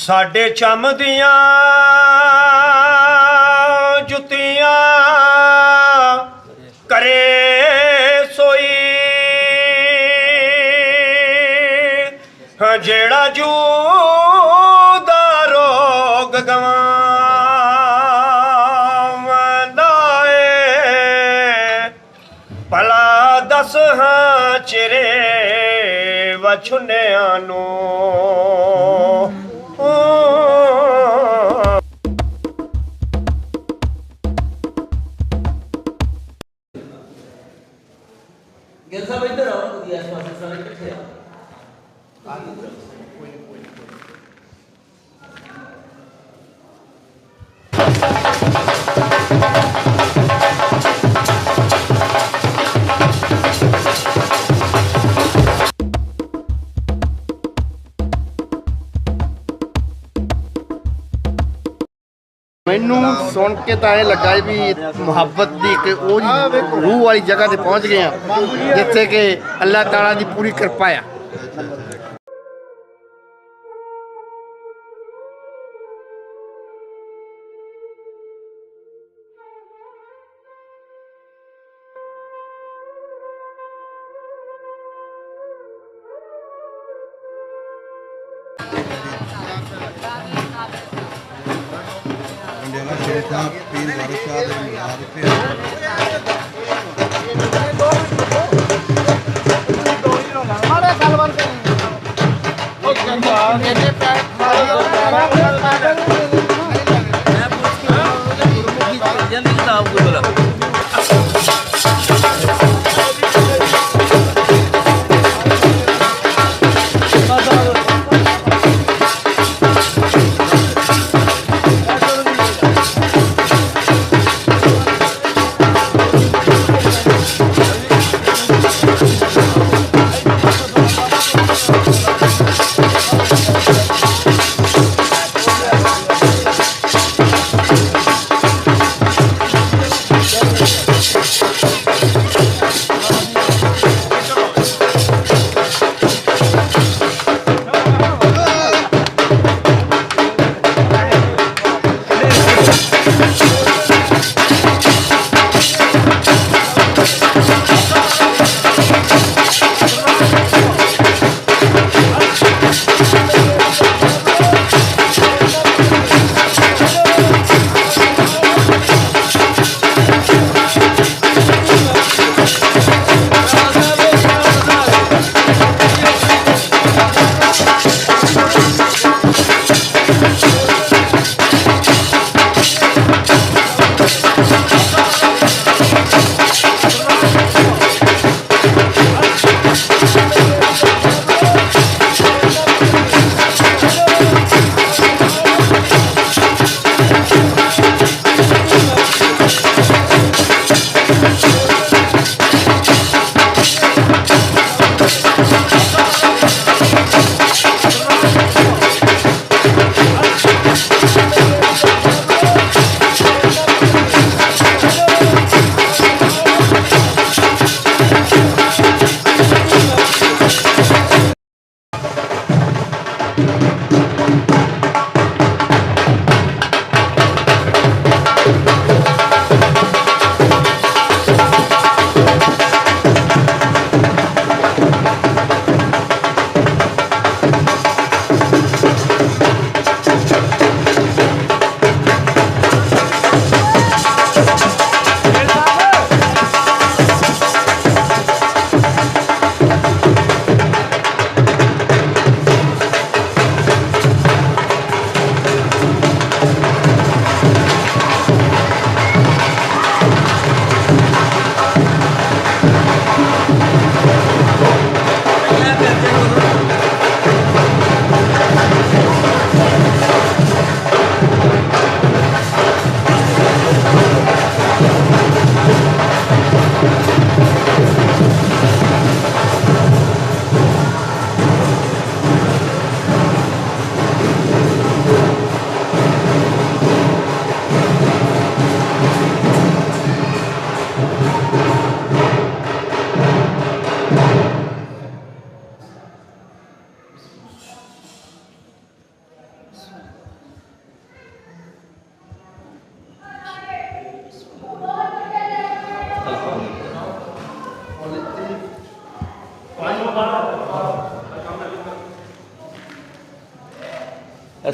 साडे चम दियां जुतियां करे सोई जेड़ा जूदा रोग गवांदा ए भला दस हाँ चिरे वछुनिया नूं ਗਿਲ ਸਾਹਿਬ ਇੱਧਰ ਆਓ ਤੁਸੀਂ ਇਸ ਪਾਸੇ ਸਾਰੇ ਇਕੱਠੇ ਆ ਮੈਨੂੰ ਸੁਣ ਕੇ ਤਾਂ ਇਹ ਲੱਗਾ ਵੀ ਮੁਹੱਬਤ ਦੀ ਕਿ ਉਹ ਰੂਹ ਵਾਲੀ ਜਗ੍ਹਾ ਤੇ ਪਹੁੰਚ ਗਏ ਆ ਜਿੱਥੇ ਕਿ ਅੱਲਾਹ ਤਾਲਾ ਦੀ ਪੂਰੀ ਕਿਰਪਾ ਆ। पीर वारिस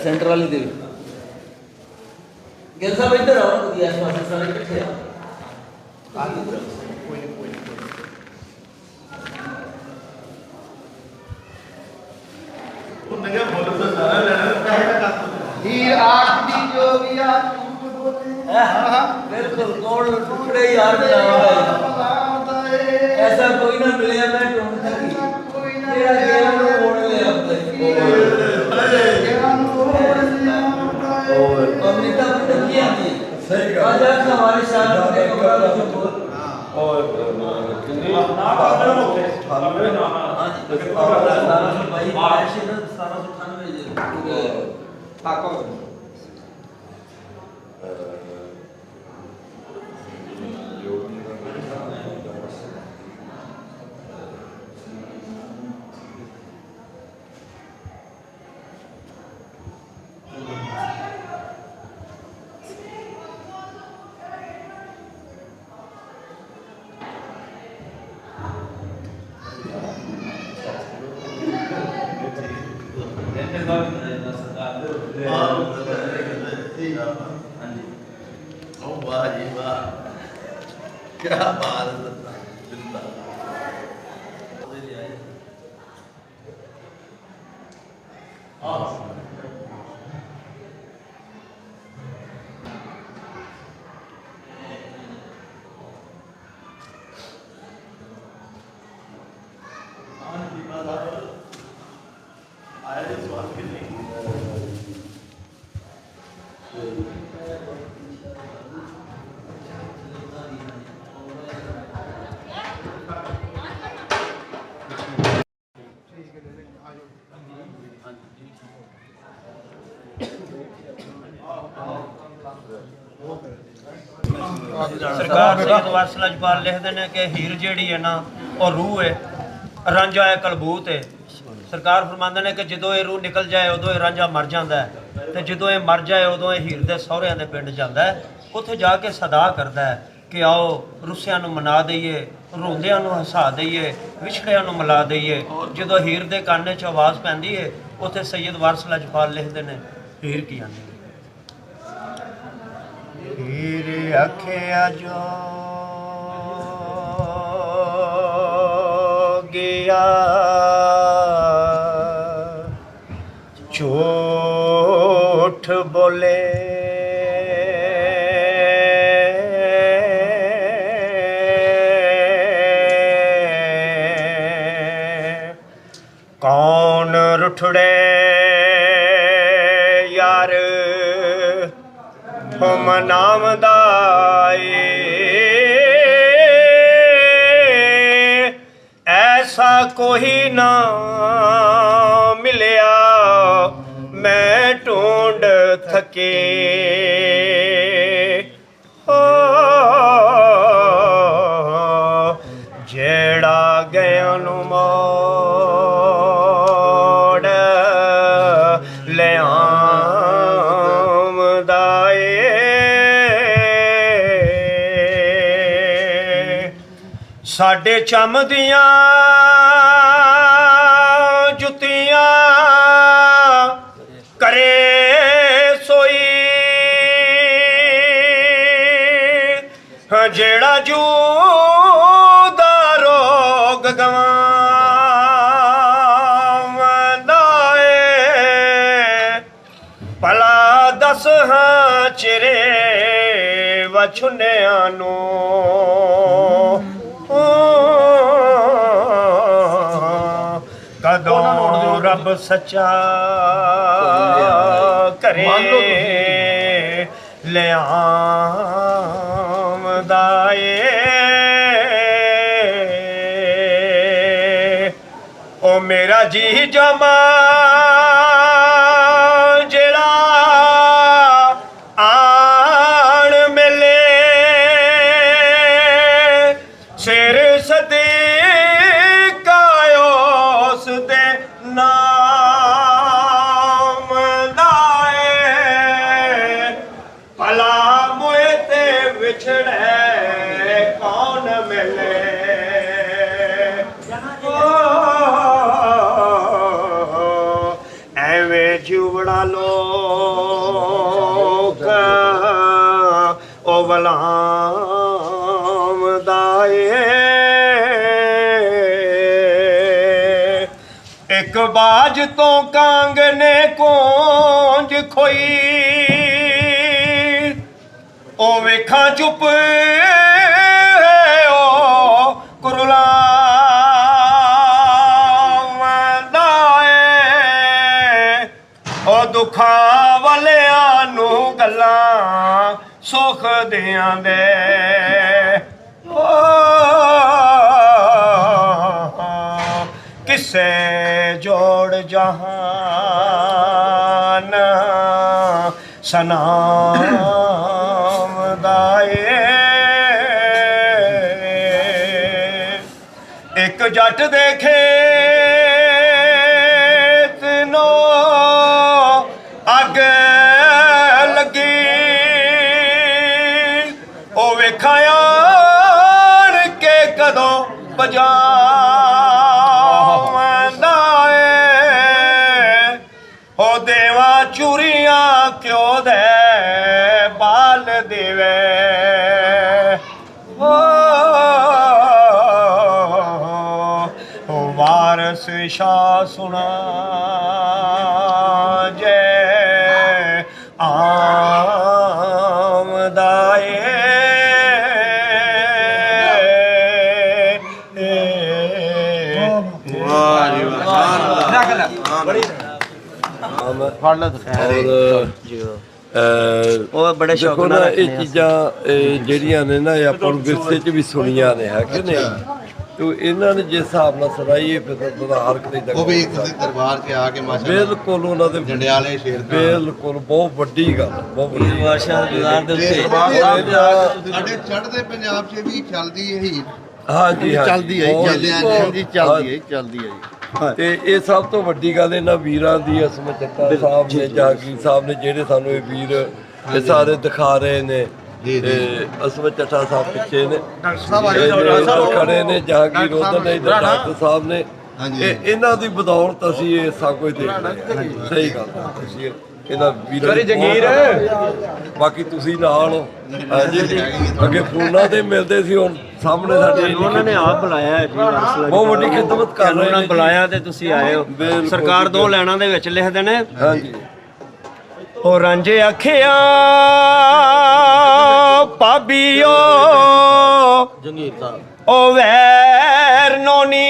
सेंटर वाली दे गिल साहब इधर आओ ना कभी आस पास सारे इकट्ठे आगे तरफ हीर आख दी जोगिया झूठ बोले बिल्कुल कौन टुकड़े यार ऐसा कोई ना मिले मैं ढूंढ सकी तेरा गेम नु मोड़ ले अपने अमृता किया नहीं सही आज हमारे साथ में और वाह जी वाह क्या बात है ਸਰਕਾਰ ਸੈਯਦ ਵਾਰਿਸ ਲਜਪਾਲ ਲਿਖਦੇ ਨੇ ਕਿ ਹੀਰ ਜਿਹੜੀ ਹੈ ਨਾ ਉਹ ਰੂਹ ਹੈ, ਰਾਂਝਾ ਹੈ ਕਲਬੂਤ ਹੈ। ਸਰਕਾਰ ਫਰਮਾਉਂਦੇ ਨੇ ਕਿ ਜਦੋਂ ਇਹ ਰੂਹ ਨਿਕਲ ਜਾਏ ਉਦੋਂ ਇਹ ਰਾਂਝਾ ਮਰ ਜਾਂਦਾ ਹੈ, ਤੇ ਜਦੋਂ ਇਹ ਮਰ ਜਾਏ ਉਦੋਂ ਇਹ ਹੀਰ ਦੇ ਸਹੁਰਿਆਂ ਦੇ ਪਿੰਡ ਜਾਂਦਾ ਹੈ। ਉੱਥੇ ਜਾ ਕੇ ਸਦਾ ਕਰਦਾ ਹੈ ਕਿ ਆਓ ਰੁੱਸਿਆਂ ਨੂੰ ਮਨਾ ਦਈਏ, ਰੋਂਦਿਆਂ ਨੂੰ ਹਸਾ ਦਈਏ, ਵਿਛੜਿਆਂ ਨੂੰ ਮਿਲਾ ਦਈਏ। ਜਦੋਂ ਹੀਰ ਦੇ ਕੰਨ 'ਚ ਆਵਾਜ਼ ਪੈਂਦੀ ਹੈ, ਉੱਥੇ ਸੈਯਦ ਵਾਰਿਸ ਲਜਪਾਲ ਲਿਖਦੇ ਨੇ ਹੀਰ ਕੀ ਆਂਦੀ ਹੀਰ ਆਖਿਆ ਜੋ ਗਿਆ ਝੂਠ ਬੋਲੇ ਕੌਣ ਰੁੱਠੜੇ ਯਾਰ ਹਮ ਨਾਮ ਦਾਏ ਐਸਾ ਕੋਈ ਨਾ ਮਿਲਿਆ ਮੈਂ ਢੂੰਡ ਥਕੇ ਜਿਹੜਾ ਗਿਆ ਨੂੰ ਮੋੜ ਲਿਆਮਦਾ ਸਾਡੇ ਚੰਮ ਦੀਆਂ ਜੁੱਤੀਆਂ ਕਰੇ ਸੋਈ ਜਿਹੜਾ ਜੂ ਦਾ ਰੋਗ ਗਵਾਉਂਦਾ ਏ ਭਲਾ ਦੱਸ ਹਾਂ ਚਿਹਰੇ ਵਛੁਨਿਆਂ ਨੂੰ ਕਦੋਂ ਰੱਬ ਸੱਚਾ ਕਰੇ ਲਿਆਮਦਾ ਏ ਉਹ ਮੇਰਾ ਜੀ ਜਮਾ ਜਿਹੜਾ ਆਣ ਮਿਲੇ ਸਿਰ ਸਦੇ ਵਿਛੜੇ ਕੌਣ ਮਿਲੇ ਕਲਾਮ ਦਾਏ ਇੱਕ ਬਾਜ ਤੋਂ ਕਾਂਗ ਨੇ ਕੋਂਜ ਖੋਈ ਉਹ ਵੇਖਾਂ ਚੁੱਪ ਓ ਕੁਰਲਾ ਉਹ ਦੁੱਖਾਂ ਵਾਲਿਆਂ ਨੂੰ ਗੱਲਾਂ ਸੁੱਖ ਦਿਆਂ ਦੇ ਕਿਸੇ ਜੋੜ ਜਹਾਨ ਸਨਾਮ ਦਾਏ ਇੱਕ ਜੱਟ ਦੇਖੇ ਅੱਗ ਲੱਗੀ ਉਹ ਵੇਖਾਣ ਕੇ ਕਦੋਂ ਬਜਾਉਂਦਾ ਏ ਉਹ ਦੇਵਾ ਚੂਰੀਆਂ ਕਿਉਂ ਦੇ ਬਾਲ ਦੇਵੇ ਉਹ ਵਾਰਸ ਸ਼ਾਹ ਸੁਣਾ ਜੇ ਆਮਦਾਏ ਉਹ ਬੜੇ ਸ਼ੌਕ ਨਾਲ ਇਹ ਚੀਜ਼ਾਂ ਜਿਹੜੀਆਂ ਨੇ ਨਾ ਇਹ ਆਪਾਂ ਨੂੰ ਵਿਰਸੇ 'ਚ ਵੀ ਸੁਣੀਆਂ ਨੇ ਹੈ ਕਿ ਨਹੀਂ ਤੇ ਇਹਨਾਂ ਨੇ ਜਿਸ ਹਿਸਾਬ ਨਾਲ ਸੁਣਾਈ ਫਿਰ ਹਰ ਕਿਤੇ ਉਹ ਵੀ ਤੁਸੀਂ ਦਰਬਾਰ 'ਚ ਆ ਕੇ ਮਾਸ਼ਾ ਬਿਲਕੁਲ ਉਹਨਾਂ ਦੇ ਜੰਡਿਆਲੇ ਸ਼ੇਰ ਬਿਲਕੁਲ ਬਹੁਤ ਵੱਡੀ ਗੱਲ ਬਹੁਤ ਵੱਡੀ ਬਾਦਸ਼ਾਹ ਬਾਜ਼ਾਰ ਦੇ ਉੱਤੇ ਸਾਡੇ ਚੜ੍ਹਦੇ ਪੰਜਾਬ 'ਚ ਵੀ ਚੱਲਦੀ ਹੈ ਹੀਰ ਹਾਂਜੀ ਚੱਲਦੀ ਹੈ ਚੱਲਦੀ ਹੈ ਜੀ ਤੇ ਇਹ ਸਭ ਤੋਂ ਵੱਡੀ ਗੱਲ ਇਹਨਾਂ ਵੀਰਾਂ ਦੀ ਅਸਮਤ ਚੱਕਾ ਸਾਹਿਬ ਨੇ ਜਹਾਂਗੀਰ ਸਾਹਿਬ ਨੇ ਜਿਹੜੇ ਸਾਨੂੰ ਇਹ ਵੀਰ ਇਹ ਸਾਰੇ ਦਿਖਾ ਰਹੇ ਨੇ ਤੇ ਅਸਮਤ ਚੱਟਾ ਸਾਹਿਬ ਪਿੱਛੇ ਨੇ ਖੜੇ ਨੇ ਜਹਾਂਗੀਰ ਉਧਰ ਨੇ ਇਧਰ ਡਾਕਟਰ ਸਾਹਿਬ ਨੇ ਇਹਨਾਂ ਦੀ ਬਦੌਲਤ ਅਸੀਂ ਇਹ ਸਭ ਕੁਝ ਦੇਖ ਰਹੇ ਹਾਂ ਸਹੀ ਗੱਲ ਤੁਸੀਂ ਇਹਨਾਂ ਵੀਰਾਂ ਦੀ ਜੰਗੀਰ ਬਾਕੀ ਤੁਸੀਂ ਨਾਲ ਹੋ ਹਾਂਜੀ ਅੱਗੇ ਫੋਨਾਂ ਤੇ ਮਿਲਦੇ ਸੀ ਹੁਣ ਸਾਹਮਣੇ ਸਾਡੇ ਉਹਨਾਂ ਨੇ ਆਪ ਬੁਲਾਇਆ ਹੈ ਜੀ ਬਹੁਤ ਵੱਡੀ ਖਿਦਮਤ ਕਰ ਰਹੇ ਨੇ ਬੁਲਾਇਆ ਤੇ ਤੁਸੀਂ ਆਏ ਹੋ ਸਰਕਾਰ ਦੋ ਲੈਣਾਂ ਦੇ ਵਿੱਚ ਲਿਖਦੇ ਨੇ ਹਾਂਜੀ ਉਹ ਰਾਂਝੇ ਆਖਿਆ ਪਾਬੀਓ ਜੰਗੀਰ ਸਾਹਿਬ ਉਹ ਵੈਰ ਨੋਨੀ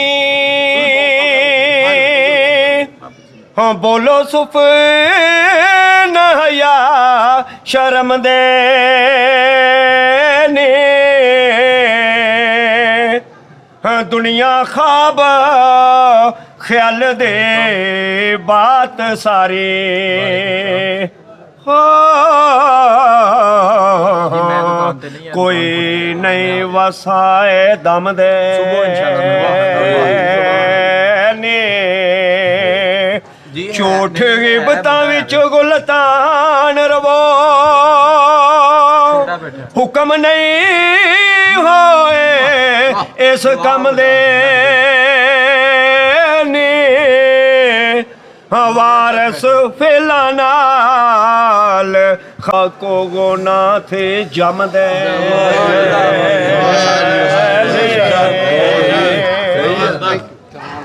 ਹਾਂ ਬੋਲੋ ਸੁਫ ਨਹਿਆ ਸ਼ਰਮ ਦੇ ਨੇ ਹਾਂ ਦੁਨੀਆ ਖਾਬ ਖਿਆਲ ਦੇ ਬਾਤ ਸਾਰੇ ਕੋਈ ਨਹੀਂ ਵਸਾਏ ਦਮ ਦੇ ਨੇ ਝੂਠ ਗਿਬਤਾਂ ਵਿੱਚ ਗੁਲਤਾਨ ਰਵੋ ਹੁਕਮ ਨਹੀਂ ਹੋਏ ਇਸ ਕੰਮ ਦੇ ਨੇ ਵਾਰਸ ਫੇਲਾ ਨਾਲ ਖਾਕੋ ਗੋਨਾ ਥੇ ਜਮਦੇ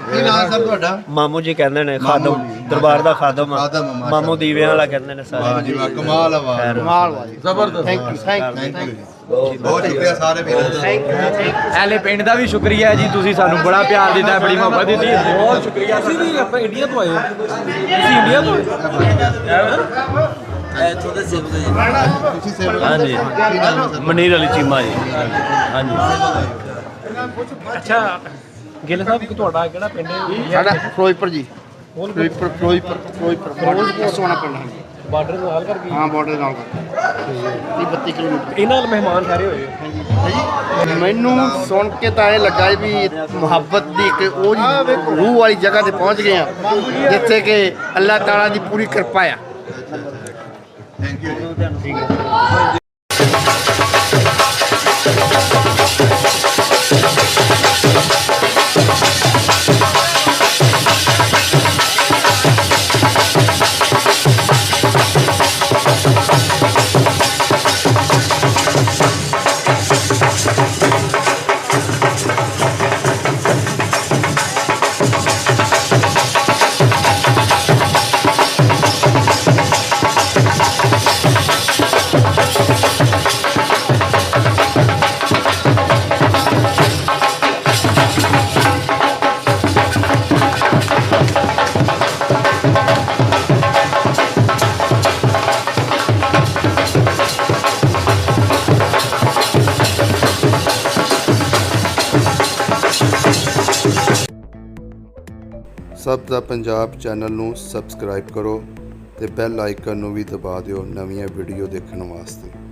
ਕੀ ਨਾਮ ਸਰ ਤੁਹਾਡਾ ਮਾਮੂ ਜੀ ਕਹਿੰਦੇ ਨੇ ਖਾਦਮ ਦਰਬਾਰ ਦਾ ਖਾਦਮ ਮਾਮੂ ਦੀਵਿਆਂ ਵਾਲਾ ਕਹਿੰਦੇ ਨੇ ਵਾਹ ਸਾਰੇ ਜੀ ਵਾਹ ਕਮਾਲ ਆ ਵਾਹ ਕਮਾਲ ਵਾਲੀ ਜ਼ਬਰਦਸਤ ਥੈਂਕ ਯੂ ਥੈਂਕ ਯੂ ਬਹੁਤ ਸ਼ੁਕਰੀਆ ਸਾਰੇ ਵੀਰਾਂ ਦਾ ਐਲੇ ਪਿੰਡ ਦਾ ਵੀ ਸ਼ੁਕਰੀਆ ਜੀ ਤੁਸੀਂ ਸਾਨੂੰ ਬੜਾ ਪਿਆਰ ਦਿੱਤਾ ਬੜੀ ਮੁਹੱਬਤ ਦਿੱਤੀ ਬਹੁਤ ਸ਼ੁਕਰੀਆ ਅਸੀਂ ਵੀ ਆਪਾਂ ਇੰਡੀਆ ਤੋਂ ਆਏ ਤੁਸੀਂ ਇੰਡੀਆ ਤੋਂ ਇੱਥੋਂ ਦੇ ਸਿੱਖ ਜੀ ਤੁਸੀਂ ਸੇਵਾ ਹਾਂਜੀ ਮਨੀਰ ਅਲੀ ਚੀਮਾ ਜੀ ਹਾਂਜੀ ਅੱਛਾ ਗਿੱਲ ਸਾਹਿਬ ਤੁਹਾਡਾ ਕਿਹੜਾ ਪਿੰਡ ਹੈ ਸਾਡਾ ਫਿਰੋਜ਼ਪੁਰ ਜੀ ਫਿਰੋਜ਼ਪੁਰ ਸੋਹਣਾ ਪਿੰਡ ਹੈ ਬਾਰਡਰ ਨਾਲ ਕਰ ਗਈ ਹਾਂ ਬਾਰਡਰ ਨਾਲ 32 ਕਿਲੋਮੀਟਰ ਇਹਨਾਂ ਨਾਲ ਮਹਿਮਾਨ ਠਹਿਰੇ ਹੋਏ ਮੈਨੂੰ ਸੁਣ ਕੇ ਤਾਂ ਇਹ ਲੱਗਾ ਵੀ ਮੁਹੱਬਤ ਦੀ ਇੱਕ ਉਹ ਜਿਹੀ ਰੂਹ ਵਾਲੀ ਜਗ੍ਹਾ ਤੇ ਪਹੁੰਚ ਗਏ ਆ ਜਿੱਥੇ ਕਿ ਅੱਲਾਹ ਤਾਲਾ ਦੀ ਪੂਰੀ ਕਿਰਪਾ ਆ ਥੈਂਕ ਯੂ ਸਭ ਦਾ ਪੰਜਾਬ ਚੈਨਲ ਨੂੰ ਸਬਸਕ੍ਰਾਈਬ ਕਰੋ ਤੇ ਬੈਲ ਆਈਕਨ ਨੂੰ ਵੀ ਦਬਾ ਦਿਓ ਨਵੀਆਂ ਵੀਡੀਓ ਦੇਖਣ ਵਾਸਤੇ।